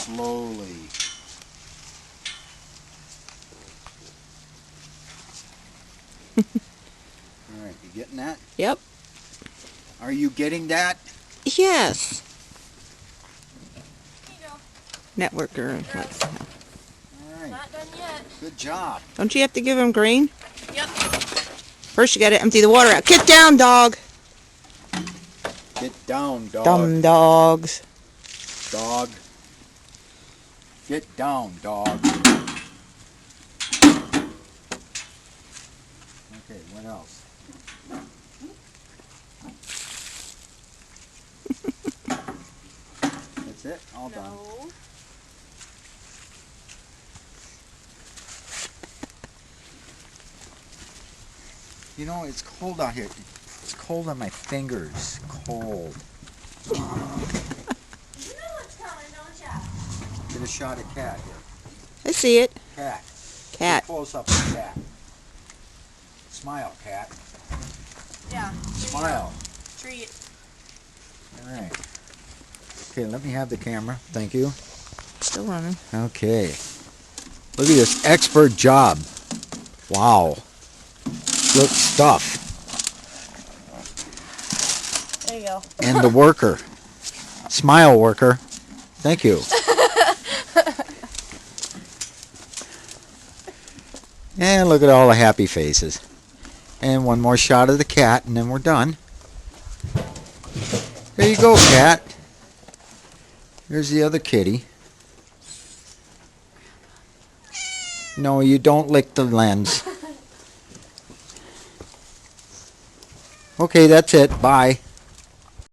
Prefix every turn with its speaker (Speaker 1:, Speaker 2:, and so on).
Speaker 1: slowly. Alright, you getting that?
Speaker 2: Yep.
Speaker 1: Are you getting that?
Speaker 2: Yes.
Speaker 3: Here you go.
Speaker 2: Networker.
Speaker 1: Alright.
Speaker 3: Not done yet.
Speaker 1: Good job.
Speaker 2: Don't you have to give him green?
Speaker 3: Yep.
Speaker 2: First you gotta empty the water out. Get down, dog.
Speaker 1: Get down, dog.
Speaker 2: Dumb dogs.
Speaker 1: Dog. Get down, dog. Okay, what else? That's it? All done.
Speaker 3: No.
Speaker 1: You know, it's cold out here. It's cold on my fingers. Cold.
Speaker 3: You know what's coming, don't ya?
Speaker 1: Get a shot of cat here.
Speaker 2: I see it.
Speaker 1: Cat.
Speaker 2: Cat.
Speaker 1: Get close up to cat. Smile, cat.
Speaker 3: Yeah.
Speaker 1: Smile.
Speaker 3: Treat.
Speaker 1: Alright. Okay, let me have the camera. Thank you.
Speaker 2: Still running.
Speaker 1: Okay. Look at this expert job. Wow. Good stuff.
Speaker 3: There you go.
Speaker 1: And the worker. Smile, worker. Thank you. And look at all the happy faces. And one more shot of the cat, and then we're done. There you go, cat. Here's the other kitty. No, you don't lick the lens. Okay, that's it. Bye.